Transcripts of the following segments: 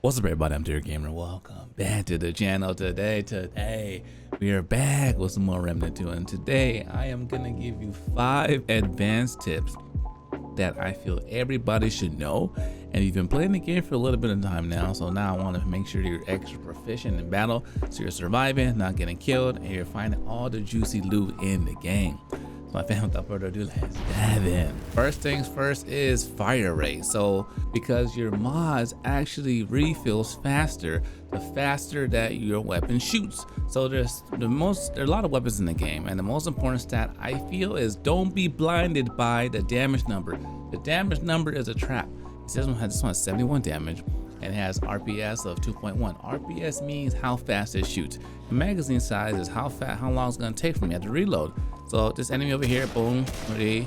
What's up, everybody? I'm Dear Gamer. Welcome back to the channel. Today we are back with some more Remnant 2, and today I am gonna give you 5 advanced tips that I feel everybody should know. And you've been playing the game for a little bit of time now, so now I want to make sure you're extra proficient in battle, so you're surviving, not getting killed, and you're finding all the juicy loot in the game. My family, without further ado, let's dive in. First things first is fire rate. So because your mods actually refills faster the faster that your weapon shoots. So there's a lot of weapons in the game, and the most important stat I feel is don't be blinded by the damage number. The damage number is a trap. This one has 71 damage and has RPS of 2.1. RPS means how fast it shoots. The magazine size is how long it's gonna take for me to reload. So this enemy over here, boom, I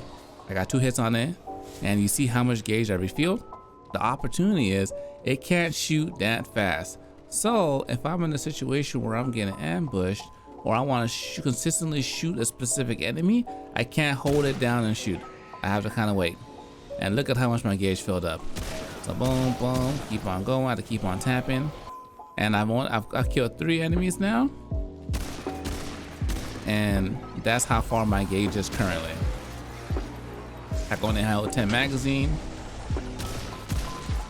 got 2 hits on it, and you see how much gauge I refilled. The opportunity is it can't shoot that fast. So if I'm in a situation where I'm getting ambushed, or I want to consistently shoot a specific enemy, I can't hold it down and shoot. I have to kind of wait. And look at how much my gauge filled up. So boom, boom, keep on going. I have to keep on tapping. And I've killed 3 enemies now. And that's how far my gauge is currently. I only have 10 magazine.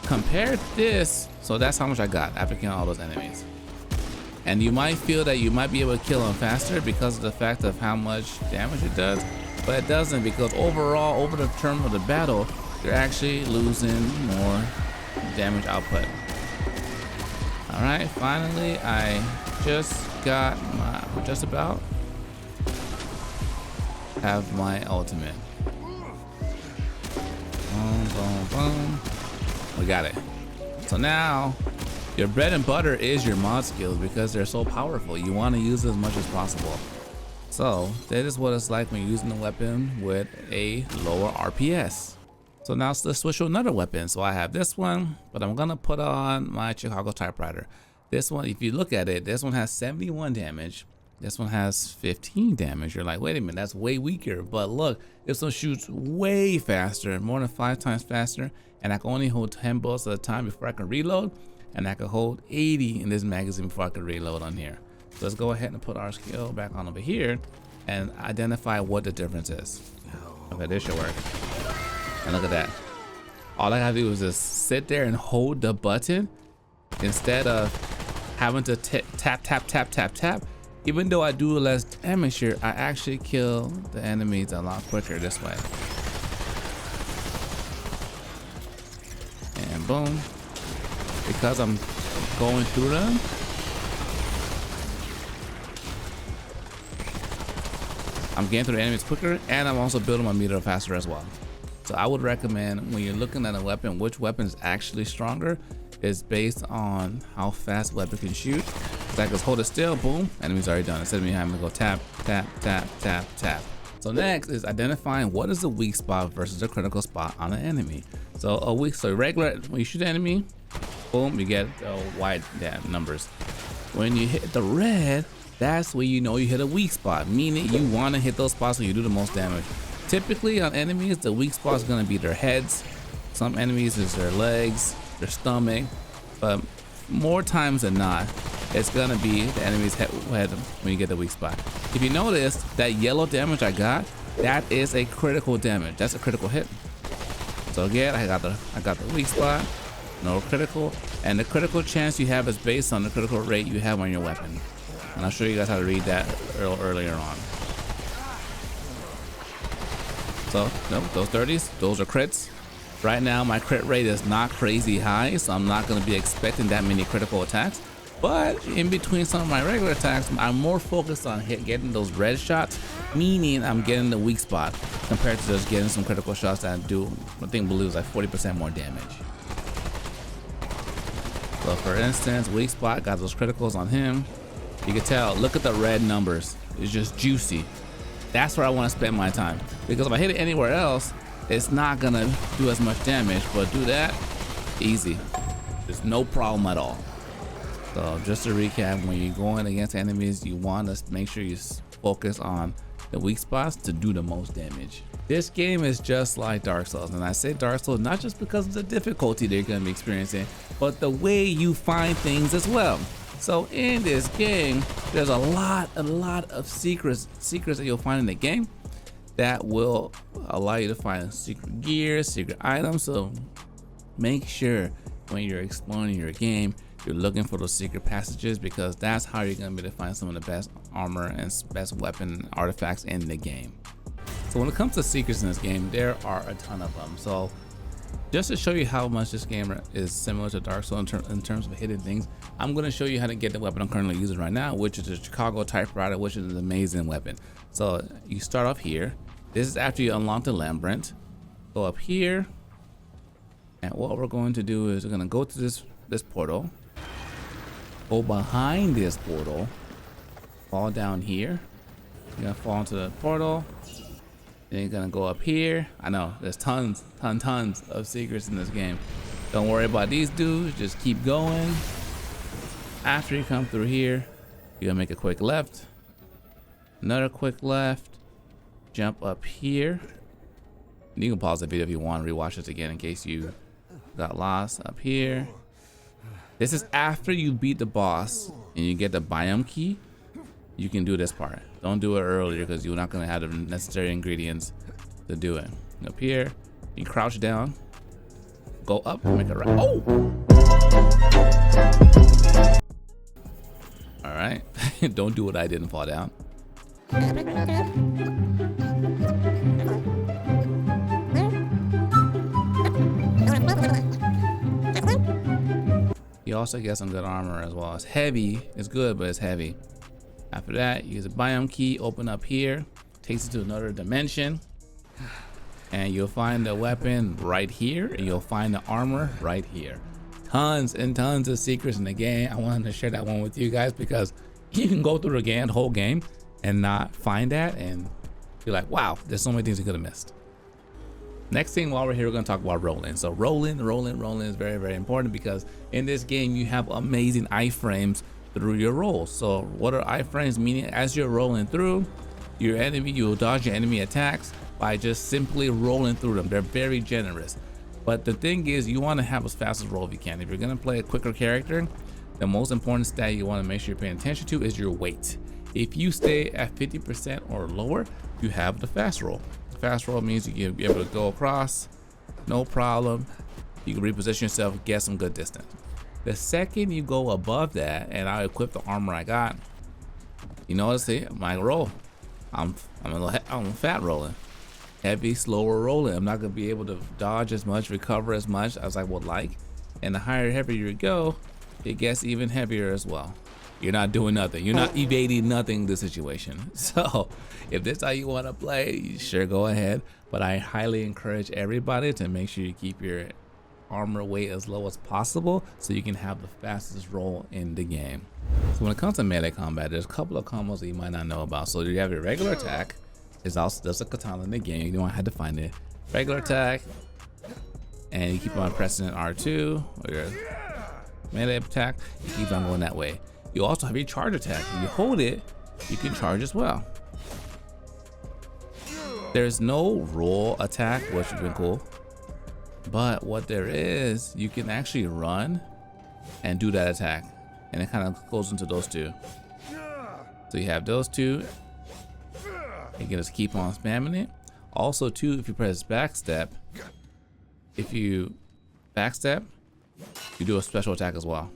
Compare this, so that's how much I got after killing all those enemies. And you might feel that you might be able to kill them faster because of the fact of how much damage it does, but it doesn't, because overall, over the term of the battle, you're actually losing more damage output. All right, finally, I just got about have my ultimate. Boom, boom, boom. We got it. So now your bread and butter is your mod skills, because they're so powerful. You want to use as much as possible. So that is what it's like when you're using a weapon with a lower RPS. So now let's switch to another weapon. So I have this one, but I'm gonna put on my Chicago Typewriter. This one, if you look at it, this one has 71 damage. This one has 15 damage. You're like, wait a minute, that's way weaker. But look, this one shoots way faster, more than 5 times faster. And I can only hold 10 bullets at a time before I can reload. And I can hold 80 in this magazine before I can reload on here. So let's go ahead and put our skill back on over here and identify what the difference is. Okay, this should work. And look at that. All I gotta do is just sit there and hold the button instead of having to tap, tap, tap, tap, tap. Even though I do less damage here, I actually kill the enemies a lot quicker this way. And boom. Because I'm going through them, I'm getting through the enemies quicker, and I'm also building my meter faster as well. So I would recommend, when you're looking at a weapon, which weapon is actually stronger is based on how fast a weapon can shoot. So I can hold it still, boom, enemy's already done, instead of me having to go tap, tap, tap, tap, tap. So next is identifying what is the weak spot versus a critical spot on an enemy. So regular, when you shoot an enemy, boom, you get white numbers. When you hit the red, that's where you know you hit a weak spot, meaning you want to hit those spots where you do the most damage. Typically on enemies, the weak spot is going to be their heads. Some enemies is their legs, their stomach, but more times than not, it's going to be the enemy's head when you get the weak spot. If you notice that yellow damage I got, that is a critical damage. That's a critical hit. So again, I got the weak spot, no critical, and the critical chance you have is based on the critical rate you have on your weapon. And I'll show you guys how to read that earlier on. So, no, those 30s, those are crits. Right now, my crit rate is not crazy high, so I'm not going to be expecting that many critical attacks. But in between some of my regular attacks, I'm more focused on getting those red shots, meaning I'm getting the weak spot, compared to just getting some critical shots that do, I think, blue is like 40% more damage. So for instance, weak spot, got those criticals on him. You can tell, look at the red numbers. It's just juicy. That's where I want to spend my time, because if I hit it anywhere else, it's not gonna do as much damage. But do that, easy. There's no problem at all. So just to recap, when you're going against enemies, you want to make sure you focus on the weak spots to do the most damage. This game is just like Dark Souls, and I say Dark Souls not just because of the difficulty they're going to be experiencing, but the way you find things as well. So in this game, there's a lot of secrets that you'll find in the game that will allow you to find secret gear, secret items. So make sure when you're exploring your game, you're looking for those secret passages, because that's how you're going to be able to find some of the best armor and best weapon artifacts in the game. So when it comes to secrets in this game, there are a ton of them. So just to show you how much this game is similar to Dark Souls in terms of hidden things, I'm going to show you how to get the weapon I'm currently using right now, which is the Chicago Typewriter, which is an amazing weapon. So you start off here. This is after you unlock the labyrinth. Go up here, and what we're going to do is we're going to go to this portal, go behind this portal, fall down here. You're going to fall into the portal. Then you're gonna go up here. I know there's tons of secrets in this game. Don't worry about these dudes, just keep going. After you come through here, you're gonna make a quick left, another quick left, jump up here. You can pause the video if you want to rewatch this again in case you got lost. Up here, this is after you beat the boss and you get the biome key. You can do this part. Don't do it earlier because you're not going to have the necessary ingredients to do it. Up here, you crouch down, go up, and make it right. Oh! All right. Don't do what I did and fall down. You also get some good armor as well. It's heavy. It's good, but it's heavy. After that, you use a biome key, open up here, takes you to another dimension, and you'll find the weapon right here, and you'll find the armor right here. Tons and tons of secrets in the game. I wanted to share that one with you guys because you can go through the whole game and not find that, and you're like, wow, there's so many things you could have missed. Next thing, while we're here, we're going to talk about rolling. So rolling is very, very important, because in this game you have amazing iframes through your rolls. So what are iframes? Meaning as you're rolling through your enemy, you will dodge your enemy attacks by just simply rolling through them. They're very generous. But the thing is, you want to have as fast as roll if you can. If you're going to play a quicker character, the most important stat you want to make sure you're paying attention to is your weight. If you stay at 50% or lower, you have the fast roll. Fast roll means you can be able to go across, no problem. You can reposition yourself, get some good distance. The second you go above that, and I equip the armor I got, you notice, see, my roll, I'm fat rolling, heavy, slower rolling. I'm not gonna be able to dodge as much, recover as much as I would like. And the heavier you go, it gets even heavier as well. You're not doing nothing. You're not evading nothing in the situation. So if this is how you want to play, you sure go ahead. But I highly encourage everybody to make sure you keep your armor weight as low as possible so you can have the fastest roll in the game. So when it comes to melee combat, there's a couple of combos that you might not know about. So you have your regular attack. There's a katana in the game. You don't have to find it. Regular attack, and you keep on pressing R2, or your melee attack, you keep on going that way. You also have your charge attack. If you hold it, you can charge as well. There's no roll attack, which has been cool. But what there is, you can actually run and do that attack. And it kind of goes into those two. So you have those two. You can just keep on spamming it. Also too, if you press backstep, if you backstep, you do a special attack as well.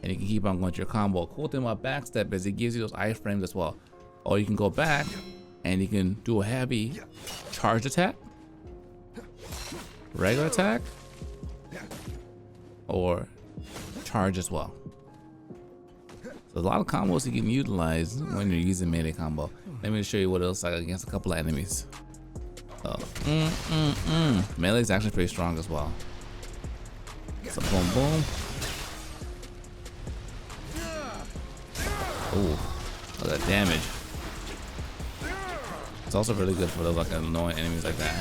And you can keep on going to your combo. Cool thing about backstep is it gives you those iframes as well. Or you can go back and you can do a heavy charge attack, regular attack, or charge as well. So there's a lot of combos you can utilize when you're using melee combo. Let me show you what it looks like against a couple of enemies. So melee is actually pretty strong as well. So boom boom. Ooh, look at that damage. It's also really good for those like annoying enemies like that.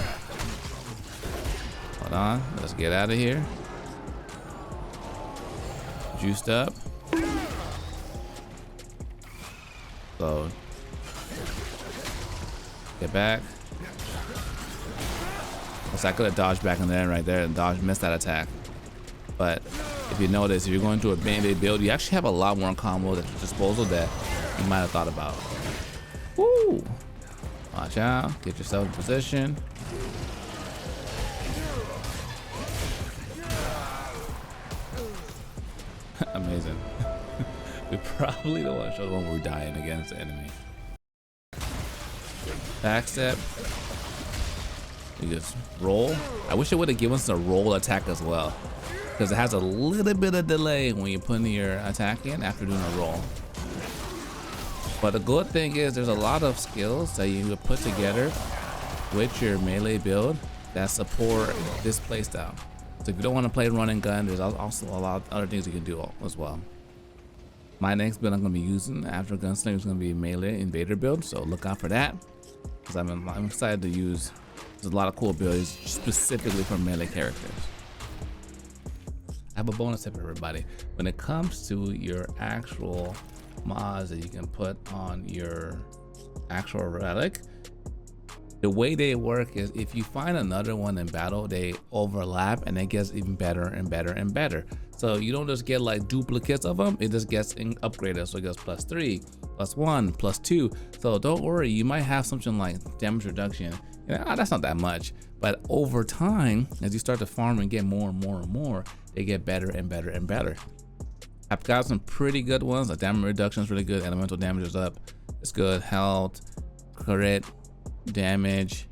Hold on, let's get out of here. Juiced up. So get back. So I could have dodged back in there right there and missed that attack. But if you notice, if you're going to a melee build, you actually have a lot more combos at your disposal that you might have thought about. Woo! Watch out, get yourself in position. Amazing. We probably don't want to show when we're dying against the enemy. Backstep. You just roll. I wish it would have given us a roll attack as well, because it has a little bit of delay when you put your attack in after doing a roll. But the good thing is there's a lot of skills that you can put together with your melee build that support this playstyle. So if you don't want to play run and gun, there's also a lot of other things you can do as well. My next build I'm going to be using after Gunslinger is going to be melee invader build, so look out for that, because I'm excited to use. There's a lot of cool builds specifically for melee characters. I have a bonus tip for everybody. When it comes to your actual mods that you can put on your actual relic, the way they work is if you find another one in battle, they overlap and it gets even better and better and better. So you don't just get like duplicates of them, it just gets upgraded. So it goes +3, +1, +2. So don't worry, you might have something like damage reduction. That's not that much, but over time, as you start to farm and get more and more and more, they get better and better and better. I've got some pretty good ones. The damage reduction is really good. Elemental damage is up. It's good. Health, crit damage,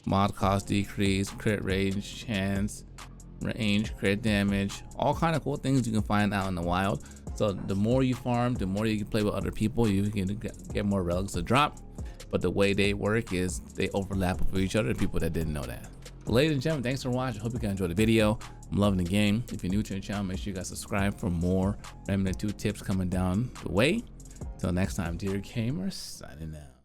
mod cost decrease, crit range chance, range, crit damage, all kind of cool things you can find out in the wild. So the more you farm, the more you can play with other people, you can get more relics to drop. But the way they work is they overlap with each other, people that didn't know that. Ladies and gentlemen, thanks for watching. Hope you guys enjoyed the video. I'm loving the game. If you're new to the channel, make sure you guys subscribe for more Remnant 2 tips coming down the way. Till next time, dear gamers, signing out.